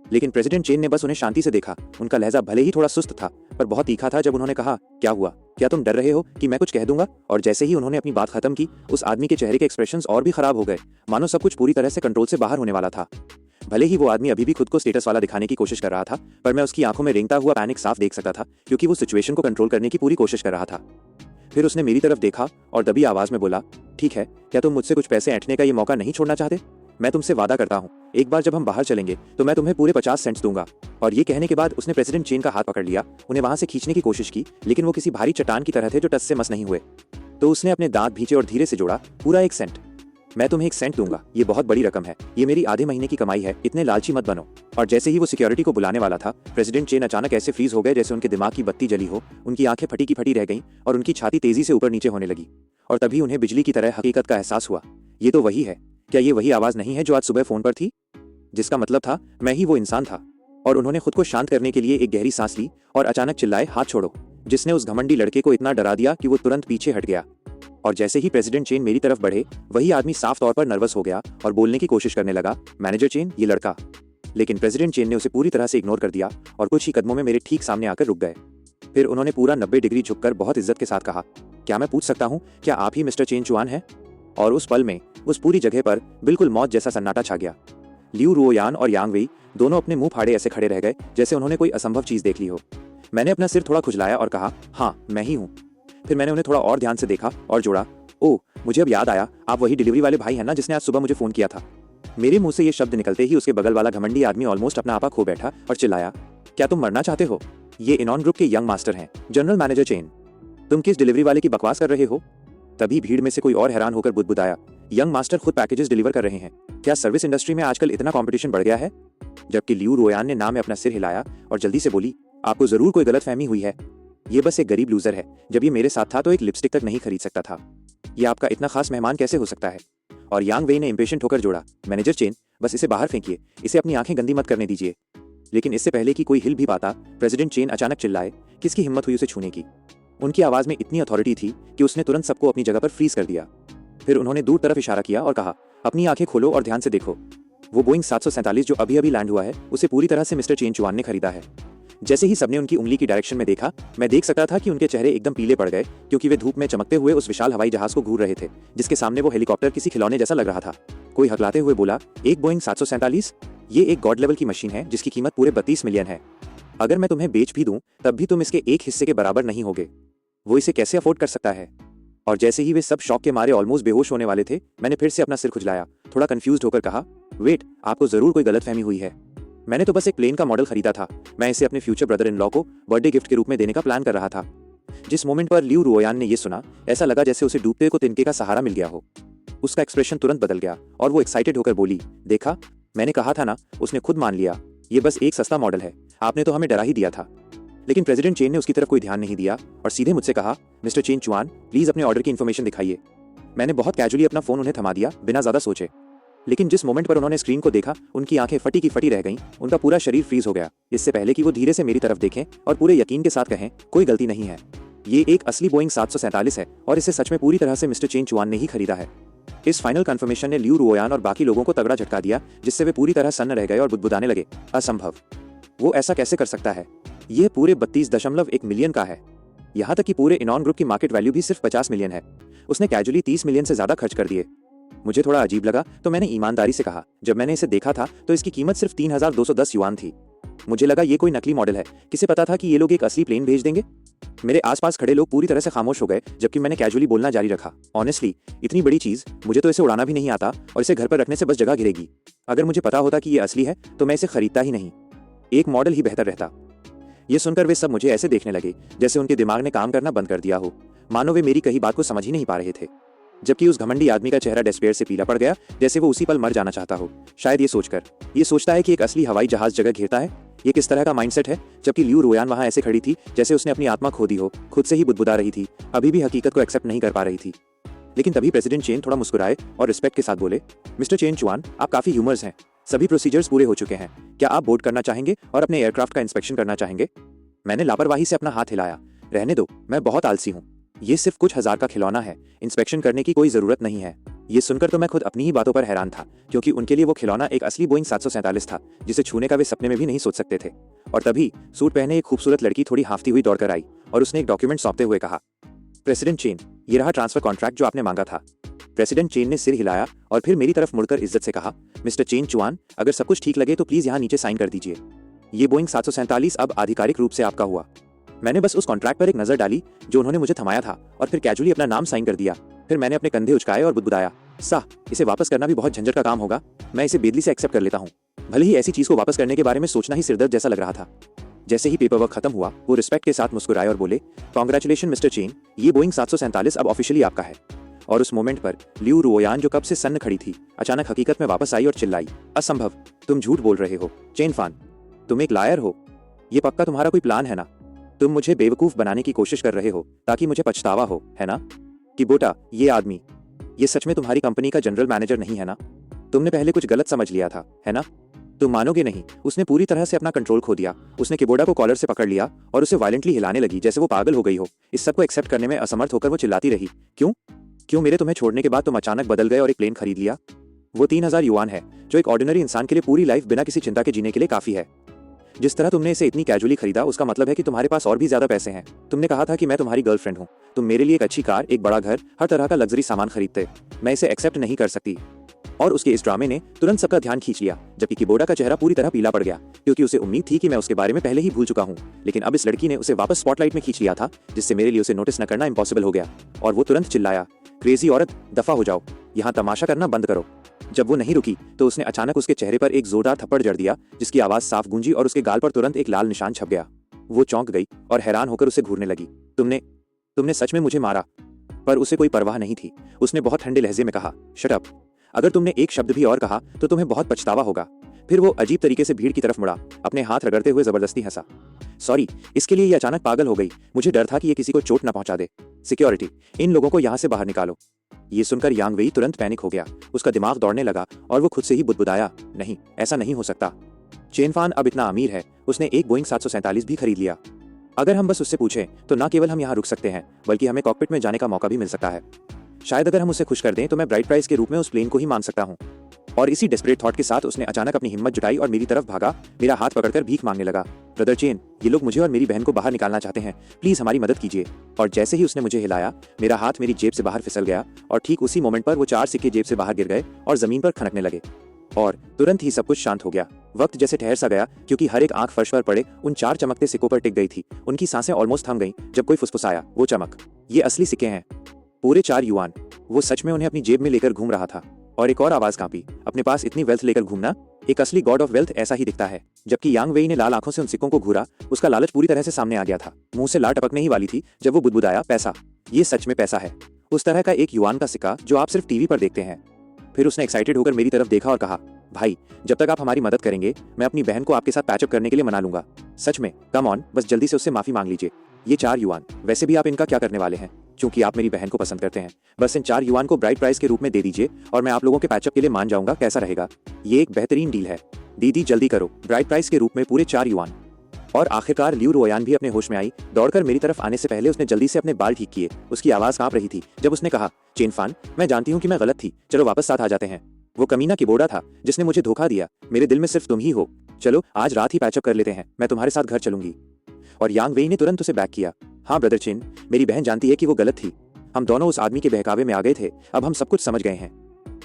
लेकिन प्रेसिडेंट चेन ने बस उन्हें शांति से देखा। उनका लहजा भले ही थोड़ा सुस्त था, पर बहुत तीखा था जब उन्होंने कहा, क्या हुआ? क्या तुम डर रहे हो कि मैं कुछ कह दूंगा? और जैसे ही उन्होंने अपनी बात खत्म की, उस आदमी के चेहरे के एक्सप्रेशंस और भी खराब हो गए, मानो सब कुछ पूरी तरह से कंट्रोल से बाहर होने वाला था। भले ही वो आदमी अभी भी खुद को स्टेटस वाला दिखाने की कोशिश कर रहा था, पर मैं उसकी आंखों में रेंगता हुआ पैनिक साफ देख सकता था, क्योंकि वो सिचुएशन को कंट्रोल करने की पूरी कोशिश कर रहा था। फिर उसने मेरी तरफ देखा और दबी आवाज में बोला, ठीक है, क्या तुम मुझसे कुछ पैसे ऐंठने का ये मौका नहीं छोड़ना चाहते? मैं तुमसे वादा करता हूँ, एक बार जब हम बाहर चलेंगे तो मैं तुम्हें पूरे 50 सेंट्स दूंगा। और ये कहने के बाद उसने प्रेसिडेंट चेन का हाथ पकड़ लिया, उन्हें वहां से खींचने की कोशिश की, लेकिन वो किसी भारी चट्टान की तरह थे जो टस से मस नहीं हुए। तो उसने अपने दांत भींचे और धीरे से जोड़ा, पूरा 1 सेंट। मैं तुम्हें 1 सेंट दूंगा, ये बहुत बड़ी रकम है, ये मेरी आधे महीने की कमाई है, इतने लालची मत बनो। और जैसे ही वो सिक्योरिटी को बुलाने वाला था, प्रेसिडेंट चेन अचानक ऐसे फ्रीज हो गए जैसे उनके दिमाग की बत्ती जली हो, उनकी आंखें फटी की फटी रह गईं और उनकी छाती तेजी से ऊपर नीचे होने लगी। और तभी उन्हें बिजली की तरह हकीकत का एहसास हुआ, ये तो वही है। क्या ये वही आवाज नहीं है जो आज सुबह फोन पर थी? जिसका मतलब था मैं ही वो इंसान था। और उन्होंने खुद को शांत करने के लिए एक गहरी सांस ली और अचानक चिल्लाए, हाथ छोड़ो, जिसने उस घमंडी लड़के को इतना डरा दिया कि वो तुरंत पीछे हट गया। और जैसे ही प्रेसिडेंट चेन मेरी तरफ बढ़े, वही आदमी साफ तौर पर नर्वस हो गया और बोलने की कोशिश करने लगा, मैनेजर चेन, ये लड़का। लेकिन प्रेसिडेंट चेन ने उसे पूरी तरह से इग्नोर कर दिया और कुछ ही कदमों में मेरे ठीक सामने आकर रुक गए। फिर उन्होंने पूरा 90 डिग्री झुककर बहुत इज्जत के साथ कहा, क्या मैं पूछ सकता हूँ, क्या आप ही मिस्टर चेन चुआन हैं? और उस पल में उस पूरी जगह पर बिल्कुल मौत जैसा सन्नाटा छा गया। लियू रुओयान और यांग वेई दोनों अपने मुंह फाड़े ऐसे खड़े रह गए जैसे उन्होंने कोई असंभव चीज देख ली हो। मैंने अपना सिर थोड़ा खुजलाया और कहा, हाँ मैं ही हूँ। फिर मैंने उन्हें थोड़ा और ध्यान से देखा और जोड़ा, ओह मुझे अब याद आया, आप वही डिलीवरी वाले भाई हैं ना जिसने आज सुबह मुझे फोन किया था। मेरे मुंह से ये शब्द निकलते ही उसके बगल वाला घमंडी आदमी ऑलमोस्ट अपना आपा खो बैठा और चिल्लाया, क्या तुम मरना चाहते हो? ये इनॉन ग्रुप के यंग मास्टर हैं, जनरल मैनेजर चेन। तुम किस डिलीवरी वाले की बकवास कर रहे हो? तभी भीड़ में से कोई और हैरान होकर बुदबुदाया, यंग मास्टर खुद पैकेजेस डिलीवर कर रहे हैं। क्या सर्विस इंडस्ट्री में आजकल इतना कंपटीशन बढ़ गया है? जबकि लियू रुओयान ने ना में अपना सिर हिलाया और जल्दी से बोली, आपको जरूर कोई गलतफहमी हुई है। ये बस एक गरीब लूजर है, जब ये मेरे साथ था तो एक लिपस्टिक तक नहीं खरीद सकता था। ये आपका इतना खास मेहमान कैसे हो सकता है? और यांग वेई ने इंपेशेंट होकर जोड़ा, मैनेजर चेन, बस इसे बाहर फेंकिए, इसे अपनी आंखें गंदी मत करने दीजिए। लेकिन इससे पहले कि कोई हिल भी पाता, प्रेसिडेंट चेन अचानक चिल्लाए, किसकी हिम्मत हुई उसे छूने की? उनकी आवाज में इतनी अथॉरिटी थी कि उसने तुरंत सबको अपनी जगह पर फ्रीज कर दिया। फिर उन्होंने दूर तरफ इशारा किया और कहा, अपनी आंखें खोलो और ध्यान से देखो। वो बोइंग 747 जो अभी अभी लैंड हुआ है, उसे पूरी तरह से मिस्टर चेन चुआन ने खरीदा है। जैसे ही सबने उनकी उंगली की डायरेक्शन में देखा, मैं देख सकता था कि उनके चेहरे एकदम पीले पड़ गए, क्योंकि वे धूप में चमकते हुए उस विशाल हवाई जहाज को घूर रहे थे, जिसके सामने वो हेलीकॉप्टर किसी खिलौने जैसा लग रहा था। कोई हकलाते हुए बोला, एक बोइंग 747? ये एक गॉड लेवल की मशीन है जिसकी कीमत पूरे 32 मिलियन है। अगर मैं तुम्हें बेच भी दूं, तब भी तुम इसके एक हिस्से के बराबर नहीं होगे। वो इसे कैसे अफोर्ड कर सकता है? और जैसे ही वे सब शॉक के मारे ऑलमोस्ट बेहोश होने वाले थे, मैंने फिर से अपना सिर खुजलाया, थोड़ा कंफ्यूज्ड होकर कहा, वेट, आपको जरूर कोई गलतफहमी हुई है। मैंने तो बस एक प्लेन का मॉडल खरीदा था, मैं इसे अपने फ्यूचर ब्रदर इन लॉ को बर्थडे गिफ्ट के रूप में देने का प्लान कर रहा था। जिस मोमेंट पर लियू रुओयान ने ये सुना, ऐसा लगा जैसे उसे डूबते को तिनके का सहारा मिल गया हो। उसका एक्सप्रेशन तुरंत बदल गया और वो एक्साइटेड होकर बोली, देखा, मैंने कहा था ना, उसने खुद मान लिया, ये बस एक सस्ता मॉडल है, आपने तो हमें डरा ही दिया था। लेकिन प्रेसिडेंट चेन ने उसकी तरफ कोई ध्यान नहीं दिया और सीधे मुझसे कहा, मिस्टर चेन चुआन, प्लीज अपने ऑर्डर की इन्फॉर्मेशन दिखाइए। मैंने बहुत कैजुअली अपना फोन उन्हें थमा दिया, बिना ज्यादा सोचे। लेकिन जिस मोमेंट पर उन्होंने स्क्रीन को देखा, उनकी आंखें फटी की फटी रह गईं, उनका पूरा शरीर फ्रीज हो गया, इससे पहले कि वो धीरे से मेरी तरफ देखें और पूरे यकीन के साथ कहें, कोई गलती नहीं है, ये एक असली बोइंग 747 है और इसे सच में पूरी तरह से मिस्टर चेन चुआन ने ही खरीदा है। इस फाइनल कंफर्मेशन ने लियू रुओयान और बाकी लोगों को तगड़ा झटका दिया, जिससे वे पूरी तरह सन्न रह गए और बुदबुदाने लगे, असंभव, वो ऐसा कैसे कर सकता है, यह पूरे 32.1 मिलियन का है। यहाँ तक कि पूरे इनॉन ग्रुप की मार्केट वैल्यू भी सिर्फ 50 मिलियन है। उसने कैजुअली 30 मिलियन से ज्यादा खर्च कर दिए। मुझे थोड़ा अजीब लगा तो मैंने ईमानदारी से कहा, जब मैंने इसे देखा था तो इसकी कीमत सिर्फ 3210 युआन थी। मुझे लगा ये कोई नकली मॉडल है, किसे पता था कि ये लोग एक असली प्लेन भेज देंगे। मेरे आसपास खड़े लोग पूरी तरह से खामोश हो गए, जबकि मैंने कैजुअली बोलना जारी रखा। ऑनेस्टली इतनी बड़ी चीज, मुझे तो इसे उड़ाना भी नहीं आता और इसे घर पर रखने से बस जगह गिरेगी। अगर मुझे पता होता कि ये असली है तो मैं इसे खरीदता ही नहीं, एक मॉडल ही बेहतर रहता। ये सुनकर वे सब मुझे ऐसे देखने लगे जैसे उनके दिमाग ने काम करना बंद कर दिया हो, मानो वे मेरी कही बात को समझ ही नहीं पा रहे थे। जबकि उस घमंडी आदमी का चेहरा डेस्पेयर से पीला पड़ गया, जैसे वो उसी पल मर जाना चाहता हो। शायद ये सोचता है कि एक असली हवाई जहाज जगह घेरता है। ये किस तरह का माइंडसेट है? जबकि लियू रोयान वहां ऐसे खड़ी थी जैसे उसने अपनी आत्मा खो दी हो, खुद से ही बुदबुदा रही थी, अभी भी हकीकत को एक्सेप्ट नहीं कर पा रही थी। लेकिन तभी प्रेसिडेंट चेन थोड़ा मुस्कुराए और रिस्पेक्ट के साथ बोले, मिस्टर चेन चुआन, आप काफी ह्यूमर्स हैं। सभी प्रोसीजर्स पूरे हो चुके हैं। क्या आप बोर्ड करना चाहेंगे और अपने एयरक्राफ्ट का इंस्पेक्शन करना चाहेंगे? मैंने लापरवाही से अपना हाथ हिलाया। रहने दो, मैं बहुत आलसी हूँ। ये सिर्फ कुछ हजार का खिलौना है, इंस्पेक्शन करने की कोई जरूरत नहीं है। ये सुनकर तो मैं खुद अपनी ही बातों पर हैरान था, क्योंकि उनके लिए वो खिलौना एक असली बोइंग 747 था, जिसे छूने का वे सपने में भी नहीं सोच सकते थे। और तभी सूट पहने एक खूबसूरत लड़की थोड़ी हाफती हुई दौड़कर आई और उसने एक डॉक्यूमेंट सौंपते हुए कहा, प्रेसिडेंट चेन, ये रहा ट्रांसफर कॉन्ट्रैक्ट जो आपने मांगा था। प्रेसिडेंट चेन ने सिर हिलाया और फिर मेरी तरफ मुड़कर इज्जत से कहा, मिस्टर चेन चुआन, अगर सब कुछ ठीक लगे तो प्लीज यहाँ नीचे साइन कर दीजिए। ये बोइंग 747 अब आधिकारिक रूप से आपका हुआ। मैंने बस उस कॉन्ट्रैक्ट पर एक नजर डाली जो उन्होंने मुझे थमाया था और फिर कैजुअली अपना नाम साइन कर दिया। फिर मैंने अपने कंधे उचकाए और बुदबुदाया, साह, इसे वापस करना भी बहुत झंझट का काम होगा। मैं इसे बेदली से एक्सेप्ट कर लेता हूँ। भले ही ऐसी चीज को वापस करने के बारे में सोचना ही सिरदर्द जैसा लग रहा था। जैसे ही पेपर वर्क खत्म हुआ, वो रिस्पेक्ट के साथ मुस्कुराए और बोले, कांग्रेचुलेशन मिस्टर चेन, ये बोइंग 747 अब ऑफिशियली आपका है। और उस मोमेंट पर लियू रोयान, जो कब से सन्न खड़ी थी, अचानक हकीकत में वापस आई और चिल्लाई, असंभव, तुम झूठ बोल रहे हो चेन फान, तुम एक लायर हो। ये पक्का तुम्हारा कोई प्लान है ना? तुम मुझे बेवकूफ बनाने की कोशिश कर रहे हो ताकि मुझे पछतावा हो, है ना? कि बोटा, ये आदमी, ये सच में तुम्हारी कंपनी का जनरल मैनेजर नहीं है ना? तुमने पहले कुछ गलत समझ लिया था, है ना? तुम मानोगे नहीं, उसने पूरी तरह से अपना कंट्रोल खो दिया। उसने किबोडा को कॉलर से पकड़ लिया और उसे वायलेंटली हिलाने लगी जैसे वो पागल हो गई हो। इस सब को एक्सेप्ट करने में असमर्थ होकर वो चिल्लाती रही, क्यों मेरे तुम्हें छोड़ने के बाद तुम अचानक बदल गए और एक प्लेन खरीद लिया? वो 3000 युआन है, जो एक ऑर्डिनरी इंसान के लिए पूरी लाइफ बिना किसी चिंता के जीने के लिए काफी है। जिस तरह तुमने इसे इतनी कैजुअली खरीदा, उसका मतलब है कि तुम्हारे पास और भी ज्यादा पैसे हैं। तुमने कहा था कि मैं तुम्हारी गर्लफ्रेंड हूँ, तुम मेरे लिए एक अच्छी कार, एक बड़ा घर, हर तरह का लग्जरी सामान खरीदते। मैं इसे एक्सेप्ट नहीं कर सकती। और उसके इस ड्रामे ने तुरंत सबका ध्यान खींच लिया, जबकि किबोडा का चेहरा पूरी तरह पीला पड़ गया, क्योंकि उसे उम्मीद थी कि मैं उसके बारे में पहले ही भूल चुका हूँ। लेकिन अब इस लड़की ने उसे वापस स्पॉटलाइट में खींच लिया था, जिससे मेरे लिए उसे नोटिस न करना इम्पॉसिबल हो गया। और वो तुरंत चिल्लाया, क्रेजी औरत, दफा हो जाओ, यहाँ तमाशा करना बंद करो। जब वो नहीं रुकी तो उसने अचानक उसके चेहरे पर एक जोरदार थप्पड़ जड़ दिया, जिसकी आवाज साफ गूंजी और उसके गाल पर तुरंत एक लाल निशान छप गया। वो चौंक गई और हैरान होकर उसे घूरने लगी। तुमने सच में मुझे मारा? पर उसे कोई परवाह नहीं थी। उसने बहुत ठंडे लहजे में कहा, शट अप। अगर तुमने एक शब्द भी और कहा तो तुम्हें बहुत पछतावा होगा। फिर वो अजीब तरीके से भीड़ की तरफ मुड़ा, अपने हाथ रगड़ते हुए जबरदस्ती हंसा। सॉरी, इसके लिए ये अचानक पागल हो गई। मुझे डर था कि ये किसी को चोट न पहुंचा दे। सिक्योरिटी, इन लोगों को यहाँ से बाहर निकालो। ये सुनकर यांग वेई तुरंत पैनिक हो गया। उसका दिमाग दौड़ने लगा और वो खुद से ही बुदबुदाया, नहीं, ऐसा नहीं हो सकता। चेन फान अब इतना अमीर है, उसने एक बोइंग 747 भी खरीद लिया। अगर हम बस उससे पूछें तो न केवल हम यहाँ रुक सकते हैं, बल्कि हमें कॉकपिट में जाने का मौका भी मिल सकता है। शायद अगर हम उसे खुश कर दें तो मैं ब्राइट प्राइस के रूप में उस प्लेन को ही मांग सकता हूँ। और इसी डेस्परेट थॉट के साथ उसने अचानक अपनी हिम्मत जुटाई और मेरी तरफ भागा, मेरा हाथ पकड़कर भीख मांगने लगा। ब्रदर चेन, ये लोग मुझे और मेरी बहन को बाहर निकालना चाहते हैं, प्लीज हमारी मदद कीजिए। और जैसे ही उसने मुझे हिलाया, मेरा हाथ मेरी जेब से बाहर फिसल गया और ठीक उसी मोमेंट पर वो 4 सिक्के जेब से बाहर गिर गए और जमीन पर खनकने लगे। और तुरंत ही सब कुछ शांत हो गया। वक्त जैसे ठहर सा गया, क्योंकि हर एक आंख फर्श पर पड़े उन 4 चमकते सिक्कों पर टिक गई थी। उनकी सांसें ऑलमोस्ट थम गईं जब कोई फुसफुसाया, वो चमक, ये असली सिक्के हैं, पूरे 4 युआन। वो सच में उन्हें अपनी जेब में लेकर घूम रहा था। और एक और आवाज कांपी, अपने पास इतनी वेल्थ लेकर घूमना, एक असली गॉड ऑफ वेल्थ ऐसा ही दिखता है। जबकि यांग वेई ने लाल आंखों से उन सिक्कों को घूरा, उसका लालच पूरी तरह से सामने आ गया था। मुंह से लार टपकने ही वाली थी जब वो बुदबुदाया, पैसा, ये सच में पैसा है, उस तरह का एक युआन का सिक्का जो आप सिर्फ टीवी पर देखते हैं। फिर उसने एक्साइटेड होकर मेरी तरफ देखा और कहा, भाई, जब तक आप हमारी मदद करेंगे, मैं अपनी बहन को आपके साथ पैचअप करने के लिए मना लूंगा। सच में, कम ऑन, बस जल्दी से उससे माफी मांग लीजिए। ये 4 युआन, वैसे भी आप इनका क्या करने वाले हैं? क्योंकि आप मेरी बहन को पसंद करते हैं, बस इन 4 युआन को ब्राइट प्राइस के रूप में दे दीजिए और मैं आप लोगों के पैचअप के लिए मान जाऊंगा। कैसा रहेगा? ये एक बेहतरीन डील है। दीदी जल्दी करो, ब्राइट प्राइस के रूप में पूरे 4 युआन। और आखिरकार लियू रोयान भी अपने होश में आई। दौड़कर मेरी तरफ आने से पहले उसने जल्दी से अपने बाल ठीक किए। उसकी आवाज कांप रही थी जब उसने कहा, चेन फान, मैं जानती हूँ कि मैं गलत थी, चलो वापस साथ आ जाते हैं। वो कमीना किबोडा था जिसने मुझे धोखा दिया, मेरे दिल में सिर्फ तुम ही हो। चलो आज रात ही पैचअप कर लेते हैं, मैं तुम्हारे साथ घर चलूंगी। और यांग वेई ने तुरंत उसे बैक किया। हाँ ब्रदर चेन, मेरी बहन जानती है कि वो गलत थी। हम दोनों उस आदमी के बहकावे में आ गए थे। अब हम सब कुछ समझ गए हैं।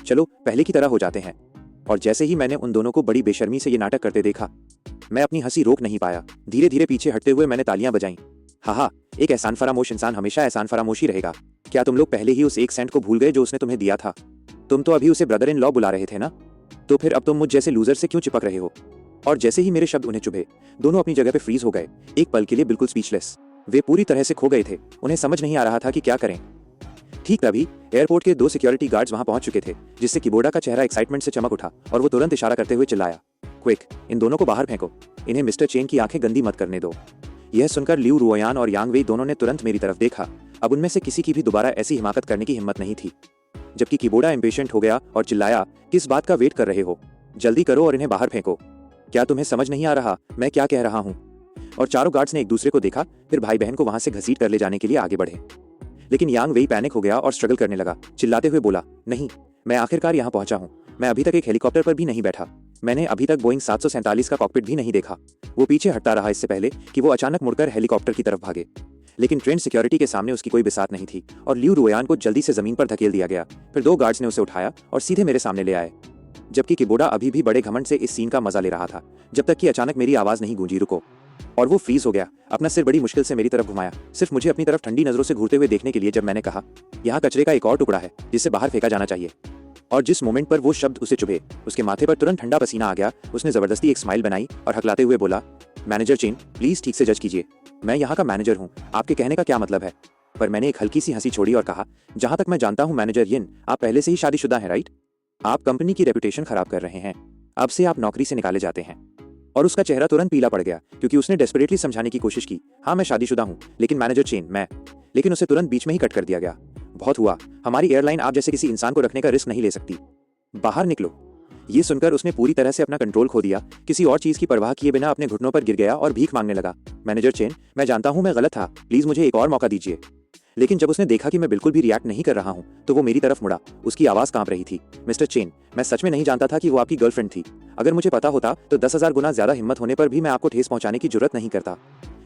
चलो पहले की तरह हो जाते हैं। और जैसे ही मैंने उन दोनों को बड़ी बेशर्मी से ये नाटक करते देखा, मैं अपनी हंसी रोक नहीं पाया। धीरे धीरे पीछे हटते हुए मैंने तालियां बजाईं। हाँ, एक एहसान फरामोश इंसान हमेशा एहसान फरामोशी रहेगा। क्या तुम लोग पहले ही उस 1 सेंट को भूल गए जो उसने तुम्हें दिया था? तुम तो अभी उसे ब्रदर इन लॉ बुला रहे थे ना? तो फिर अब तुम मुझ जैसे लूजर से क्यों चिपक रहे हो? और जैसे ही मेरे शब्द उन्हें चुभे, दोनों अपनी जगह पे फ्रीज हो गए, एक पल के लिए बिल्कुल स्पीचलेस। वे पूरी तरह से खो गए थे। उन्हें समझ नहीं आ रहा था कि क्या करें। ठीक तभी एयरपोर्ट के 2 सिक्योरिटी गार्ड्स वहां पहुंच चुके थे, जिससे किबोर्डा का चेहरा एक्साइटमेंट से चमक उठा और वो तुरंत इशारा करते हुए चिल्लाया, क्विक, इन दोनों को बाहर फेंको। इन्हें मिस्टर चेन की आंखें गंदी मत करने दो। यह सुनकर लिू रुओयान और यांग वेई दोनों ने तुरंत मेरी तरफ देखा। अब उनमें से किसी की भी दोबारा ऐसी हिमाकत करने की हिम्मत नहीं थी। जबकि किबोर्डा इम्पेशेंट हो गया और चिल्लाया, किस बात का वेट कर रहे हो? जल्दी करो और इन्हें बाहर फेंको। क्या तुम्हें समझ नहीं आ रहा मैं क्या कह रहा हूँ? और चारों गार्ड्स ने एक दूसरे को देखा, फिर भाई बहन को वहां से घसीट कर ले जाने के लिए आगे बढ़े। लेकिन यांग वेई पैनिक हो गया और स्ट्रगल करने लगा, चिल्लाते हुए बोला, नहीं, मैं आखिरकार यहाँ पहुंचा हूँ। मैं अभी तक एक हेलीकॉप्टर पर भी नहीं बैठा। मैंने अभी तक बोइंग 747 का कॉकपिट भी नहीं देखा। वो पीछे हटता रहा इससे पहले कि वो अचानक मुड़कर हेलीकॉप्टर की तरफ भागे। लेकिन ट्रेन सिक्योरिटी के सामने उसकी कोई बिसात नहीं थी और लिू रुओयान को जल्दी से जमीन पर धकेल दिया गया। फिर 2 गार्ड्स ने उसे उठाया और सीधे मेरे सामने ले आए। जबकि किबोर्डा अभी भी बड़े घमंड से इस सीन का मजा ले रहा था, जब तक कि अचानक मेरी आवाज नहीं गूंजी, रुको। और वो फ्रीज हो गया, अपना सिर बड़ी मुश्किल से मेरी तरफ घुमाया, सिर्फ मुझे अपनी तरफ ठंडी नजरों से घूरते हुए देखने के लिए। जब मैंने कहा, यहाँ कचरे का एक और टुकड़ा है जिसे बाहर फेंका जाना चाहिए। और जिस मोमेंट पर वो शब्द उसे चुभे, उसके माथे पर तुरंत ठंडा पसीना आ गया। उसने जबरदस्ती एक स्माइल बनाई और हकलाते हुए बोला, मैनेजर चेन, प्लीज ठीक से जज कीजिए। मैं यहाँ का मैनेजर हूँ, आपके कहने का क्या मतलब है? पर मैंने एक हल्की सी हंसी छोड़ी और कहा, जहां तक मैं जानता हूँ मैनेजर यिन, आप पहले से ही शादीशुदा हैं, राइट? आप कंपनी की रेपुटेशन खराब कर रहे हैं। अब से आप नौकरी से निकाले जाते हैं। और उसका चेहरा तुरंत पीला पड़ गया, क्योंकि उसने डेस्परेटली समझाने की कोशिश की, हाँ मैं शादीशुदा हूँ, लेकिन मैनेजर चेन मैं। लेकिन उसे तुरंत बीच में ही कट कर दिया गया। बहुत हुआ, हमारी एयरलाइन आप जैसे किसी इंसान को रखने का रिस्क नहीं ले सकती। बाहर निकलो। ये सुनकर उसने पूरी तरह से अपना कंट्रोल खो दिया, किसी और चीज की परवाह किए बिना अपने घुटनों पर गिर गया और भीख मांगने लगा। मैनेजर चेन, मैं जानता हूँ मैं गलत था, प्लीज मुझे एक और मौका दीजिए। लेकिन जब उसने देखा कि मैं बिल्कुल भी रिएक्ट नहीं कर रहा हूँ, तो वो मेरी तरफ मुड़ा। उसकी आवाज कांप रही थी, मिस्टर चेन, मैं सच में नहीं जानता था कि वो आपकी गर्लफ्रेंड थी। अगर मुझे पता होता तो 10,000 गुना ज्यादा हिम्मत होने पर भी मैं आपको ठेस पहुंचाने की जरूरत नहीं करता।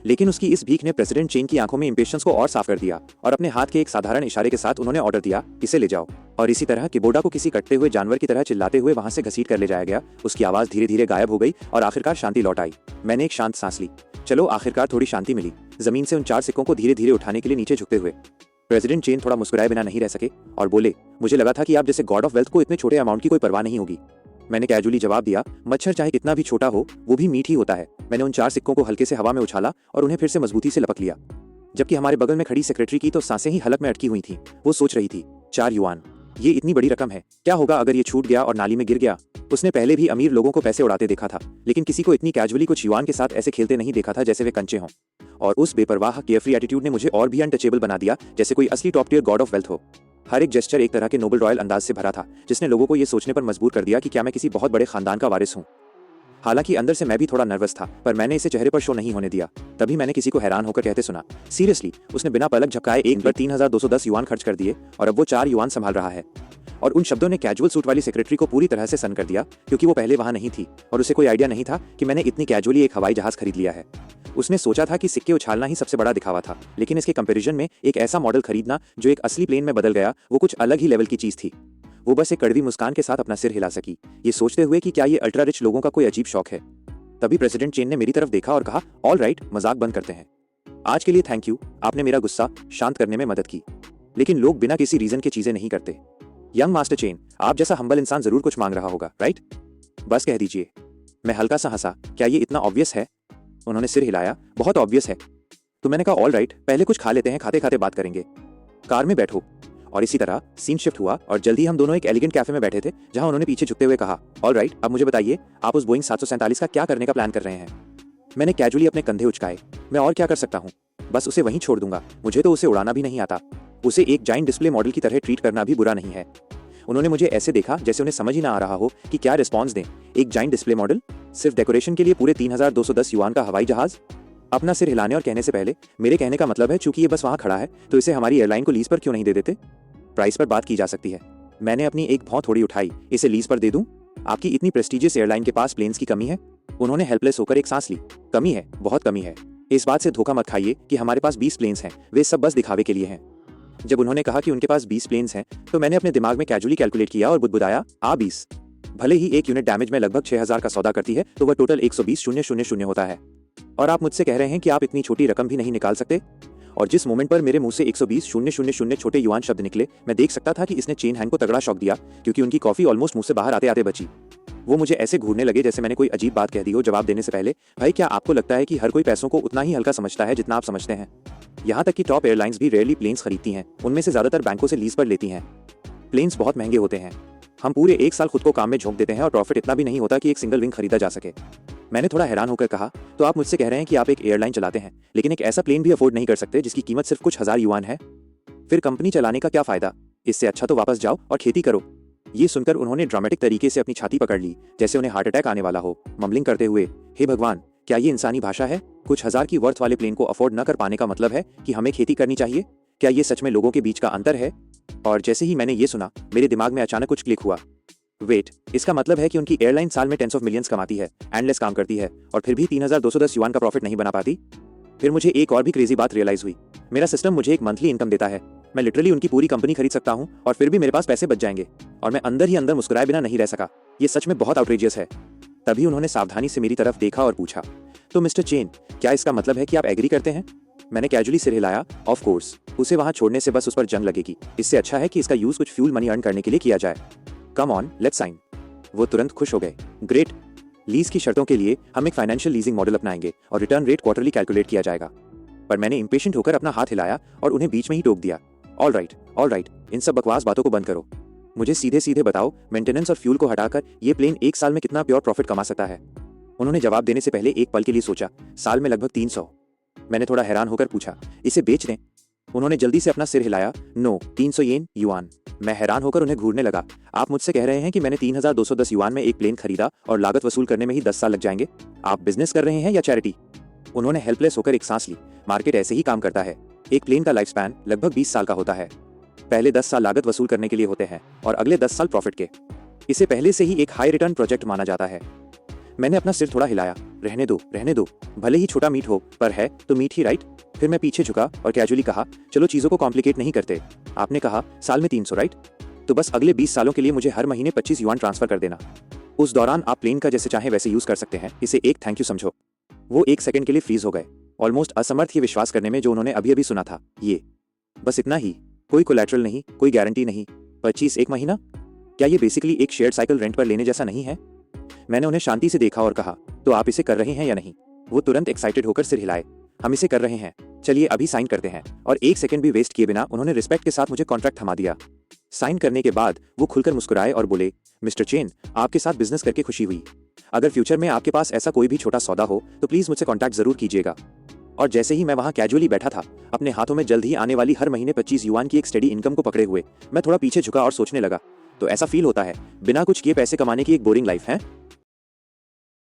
लेकिन उसकी इस भीख ने प्रेसिडेंट चेन की आंखों में इंपेशेंस को और साफ कर दिया और अपने हाथ के एक साधारण इशारे के साथ उन्होंने ऑर्डर दिया, इसे ले जाओ। और इसी तरह किबोर्डा को किसी कटते हुए जानवर की तरह चिल्लाते हुए वहां से घसीट कर ले जाया गया। उसकी आवाज धीरे धीरे गायब हो गई और आखिरकार शांति लौट आई। मैंने एक शांत सांस ली। चलो आखिरकार थोड़ी शांति मिली। जमीन से उन 4 सिक्कों को धीरे धीरे उठाने के लिए नीचे झुकते हुए प्रेसिडेंट चेन थोड़ा मुस्कुराए बिना नहीं रह सके और बोले, मुझे लगा था कि आप जैसे गॉड ऑफ वेल्थ को इतने छोटे अमाउंट की कोई परवाह नहीं होगी। मैंने कैजुअली जवाब दिया, मच्छर चाहे कितना भी छोटा हो, वो भी मीठ ही होता है। मैंने उन 4 सिक्कों को हल्के से हवा में उछाला और उन्हें फिर से मजबूती से लपक लिया। जबकि हमारे बगल में खड़ी सेक्रेटरी की तो सांसें ही हलक में अटकी हुई थीं। वो सोच रही थी, 4 युआन, ये इतनी बड़ी रकम है, क्या होगा अगर ये छूट गया और नाली में गिर गया? उसने पहले भी अमीर लोगों को पैसे उड़ाते देखा था, लेकिन किसी को इतनी कैजुअली कुछ युआन के साथ ऐसे खेलते नहीं देखा था जैसे वे कंचे हों। और उस बेपरवाह केयरफ्री एटीट्यूड ने मुझे और भी अनटचेबल बना दिया, जैसे कोई असली top tier god of wealth हो। हर एक जेस्चर एक तरह के नोबल रॉयल अंदाज से भरा था, जिसने लोगों को ये सोचने पर मजबूर कर दिया कि क्या मैं किसी बहुत बड़े खानदान का वारिस हूँ। हालांकि अंदर से मैं भी थोड़ा नर्वस था, पर मैंने इसे चेहरे पर शो नहीं होने दिया। तभी मैंने किसी को हैरान होकर कहते सुना, सीरियसली, उसने बिना पलक झपकाए एक पर 3,210 युआन खर्च कर दिए और अब वो 4 युआन संभाल रहा है। और उन शब्दों ने कैजुअल सूट वाली सेक्रेटरी को पूरी तरह से सन कर दिया, क्योंकि वो पहले वहां नहीं थी और उसे कोई आइडिया नहीं था कि मैंने इतनी कैजुअली एक हवाई जहाज खरीद लिया है। उसने सोचा था कि सिक्के उछालना ही सबसे बड़ा दिखावा था, लेकिन इसके कंपैरिजन में एक ऐसा मॉडल खरीदना जो एक असली प्लेन में बदल गया, वो कुछ अलग ही लेवल की चीज थी। वो बस एक कड़वी मुस्कान के साथ अपना सिर हिला सकी, ये सोचते हुए कि क्या ये अल्ट्रा रिच लोगों का कोई अजीब शौक है। तभी प्रेसिडेंट चेन ने मेरी तरफ देखा और कहा, ऑल राइट, मजाक बंद करते हैं। आज के लिए थैंक यू, आपने मेरा गुस्सा शांत करने में मदद की। लेकिन लोग बिना किसी रीजन के चीजें नहीं करते। यंग मास्टर चेन, आप जैसा हम्बल इंसान जरूर कुछ मांग रहा होगा, राइट? बस कह दीजिए। मैं हल्का सा हंसा, क्या ये इतना ऑब्वियस है? उन्होंने सिर हिलाया, बहुत ऑब्वियस है। तो मैंने कहा, ऑल राइट, पहले कुछ खा लेते हैं, खाते खाते बात करेंगे। कार में बैठो। और इसी तरह सीन शिफ्ट हुआ और जल्दी हम दोनों एक एलिगेंट कैफे में बैठे थे, जहां उन्होंने पीछे झुकते हुए कहा, ऑल राइट, अब मुझे बताइए, आप उस बोइंग 747 का क्या करने का प्लान कर रहे हैं? मैंने कैजुअली अपने कंधे उचकाए। मैं और क्या कर सकता हूँ, बस उसे वहीं छोड़ दूंगा। मुझे तो उसे उड़ाना भी नहीं आता। उसे एक जाइंट डिस्प्ले मॉडल की तरह ट्रीट करना भी बुरा नहीं है। उन्होंने मुझे ऐसे देखा जैसे उन्हें समझ ही ना आ रहा हो कि क्या रिस्पॉन्स दें। एक जाइंट डिस्प्ले मॉडल, सिर्फ डेकोरेशन के लिए पूरे 3,210 युआन का हवाई जहाज। अपना सिर हिलाने और कहने से पहले, मेरे कहने का मतलब है, चूंकि ये बस वहां खड़ा है, तो इसे हमारी एयरलाइन को लीज पर क्यों नहीं दे देते? प्राइस पर बात की जा सकती है। मैंने अपनी एक भौं थोड़ी उठाई, इसे लीज पर दे दूं? आपकी इतनी प्रेस्टीजियस एयरलाइन के पास प्लेन्स की कमी है? उन्होंने हेल्पलेस होकर एक सांस ली। कमी है, बहुत कमी है। इस बात से धोखा मत खाइए कि हमारे पास 20 प्लेन्स हैं, वे सब बस दिखावे के लिए हैं। जब उन्होंने कहा कि उनके पास 20 प्लेन्स हैं, तो मैंने अपने दिमाग में कैजुअली कैलकुलेट किया और बुदबुदाया, 20। भले ही एक यूनिट डैमेज में लगभग 6000 का सौदा करती है, तो वह टोटल 120,000 होता है। और आप मुझसे कह रहे हैं कि आप इतनी छोटी रकम भी नहीं निकाल सकते? और जिस मोमेंट पर मेरे मुंह से 120,000 छोटे युआन शब्द निकले, मैं देख सकता था कि इसने चेन हैंग को तगड़ा शॉक दिया, क्योंकि उनकी कॉफी ऑलमोस्ट मुंह से बाहर आते आते बची। वो मुझे ऐसे घूरने लगे जैसे मैंने कोई अजीब बात कह दी हो। जवाब देने से पहले, भाई क्या आपको लगता है कि हर कोई पैसों को उतना ही हल्का समझता है जितना आप समझते हैं? यहाँ तक कि टॉप एयरलाइंस भी रेयरली प्लेन्स खरीदती हैं, उनमें से ज्यादातर बैंकों से लीज पर लेती हैं। प्लेन्स बहुत महंगे होते हैं। हम पूरे 1 साल खुद को काम में झोंक देते हैं और प्रॉफिट इतना भी नहीं होता कि एक सिंगल विंग खरीदा जा सके। मैंने थोड़ा हैरान होकर कहा, तो आप मुझसे कह रहे हैं कि आप एक एयरलाइन चलाते हैं, लेकिन एक ऐसा प्लेन भी अफोर्ड नहीं कर सकते जिसकी कीमत सिर्फ कुछ हजार युआन है? फिर कंपनी चलाने का क्या फायदा? इससे अच्छा तो वापस जाओ और खेती करो। ये सुनकर उन्होंने ड्रामेटिक तरीके से अपनी छाती पकड़ ली, जैसे उन्हें हार्ट अटैक आने वाला हो, ममलिंग करते हुए, हे भगवान, क्या ये इंसानी भाषा है? कुछ हजार की वर्थ वाले प्लेन को अफोर्ड न कर पाने का मतलब है कि हमें खेती करनी चाहिए? क्या ये सच में लोगों के बीच का अंतर है? और जैसे ही मैंने ये सुना, मेरे दिमाग में अचानक कुछ क्लिक हुआ। वेट, इसका मतलब है कि उनकी एयरलाइन साल में टेंस ऑफ मिलियंस कमाती है, एंडलेस काम करती है, और फिर भी 3210 युआन का प्रॉफिट नहीं बना पाती? फिर मुझे एक और भी क्रेजी बात रियलाइज हुई। मेरा सिस्टम मुझे एक मंथली इनकम देता है। मैं लिटरली उनकी पूरी कंपनी खरीद सकता हूँ और फिर भी मेरे पास पैसे बच जाएंगे। और मैं अंदर ही अंदर मुस्कुराए बिना नहीं रह सका। ये सच में बहुत आउटरेजियस है। तभी उन्होंने सावधानी से मेरी तरफ देखा और पूछा, तो मिस्टर चेन, क्या इसका मतलब है कि आप एग्री करते हैं? मैंने कैजुअली सिर हिलाया, ऑफ कोर्स, उसे वहां छोड़ने से बस उस पर जंग लगेगी। इससे अच्छा है कि इसका यूज कुछ फ्यूल मनी अर्न करने के लिए किया जाए। Come on, let's sign. वो तुरंत खुश हो गए। ग्रेट, लीज की शर्तों के लिए हम एक फाइनेंशियल लीजिंग मॉडल अपनाएंगे और रिटर्न रेट क्वार्टरली कैलकुलेट किया जाएगा। पर मैंने इंपेशेंट होकर अपना हाथ हिलाया और उन्हें बीच में ही टोक दिया। ऑल राइट, इन सब बकवास बातों को बंद करो। मुझे सीधे सीधे बताओ, मेंटेनेंस और फ्यूल को हटाकर ये प्लेन 1 साल में कितना प्योर प्रॉफिट कमा सकता है? उन्होंने जवाब देने से पहले एक पल के लिए सोचा। साल में लगभग 300। मैंने थोड़ा हैरान होकर पूछा, इसे बेच दें? उन्होंने जल्दी से अपना सिर हिलाया। No, 300 yuan. मैं हैरान होकर उन्हें घूरने लगा। आप मुझसे कह रहे हैं कि मैंने 3210 युआन में एक प्लेन खरीदा और लागत वसूल करने में ही 10 साल लग जाएंगे? आप बिजनेस कर रहे हैं या चैरिटी? उन्होंने हेल्पलेस होकर एक सांस ली। मार्केट ऐसे ही काम करता है। एक प्लेन का लाइफ स्पैन लगभग 20 साल का होता है। पहले 10 साल लागत वसूल करने के लिए होते हैं और अगले 10 साल प्रॉफिट के। इसे पहले से ही एक हाई रिटर्न प्रोजेक्ट माना जाता है। मैंने अपना सिर थोड़ा हिलाया। रहने दो, भले ही छोटा मीट हो, पर है तो मीट ही, राइट? फिर मैं पीछे झुका और कैजुअली कहा, चलो चीजों को कॉम्प्लिकेट नहीं करते। आपने कहा साल में 300, राइट? तो बस अगले 20 सालों के लिए मुझे हर महीने 25 युआन ट्रांसफर कर देना। उस दौरान आप प्लेन का जैसे चाहे वैसे यूज कर सकते हैं। इसे एक थैंक यू समझो। वो 1 सेकंड के लिए फ्रीज हो गए, ऑलमोस्ट असमर्थ ये विश्वास करने में जो उन्होंने अभी अभी सुना था। ये बस इतना ही? कोई कोलैटरल नहीं, कोई गारंटी नहीं? 25 एक महीना? क्या ये बेसिकली एक शेयर्ड साइकिल रेंट पर लेने जैसा नहीं है? मैंने उन्हें शांति से देखा और कहा, तो आप इसे कर रहे हैं या नहीं? वो तुरंत एक्साइटेड होकर सिर हिलाए। हम इसे कर रहे हैं, चलिए अभी साइन करते हैं। और 1 सेकंड भी वेस्ट किए बिना उन्होंने रिस्पेक्ट के साथ मुझे कॉन्ट्रैक्ट थमा दिया। साइन करने के बाद वो खुलकर मुस्कुराए और बोले, मिस्टर चेन, आपके साथ बिजनेस करके खुशी हुई। अगर फ्यूचर में आपके पास ऐसा कोई भी छोटा सौदा हो तो प्लीज मुझसे कॉन्टैक्ट जरूर कीजिएगा। और जैसे ही मैं वहां कैजुअली बैठा था, अपने हाथों में जल्द ही आने वाली हर महीने 25 युआन की एक स्टेडी इनकम को पकड़े हुए, मैं थोड़ा पीछे झुका और सोचने लगा, तो ऐसा फील होता है बिना कुछ किए पैसे कमाने की एक बोरिंग लाइफ है।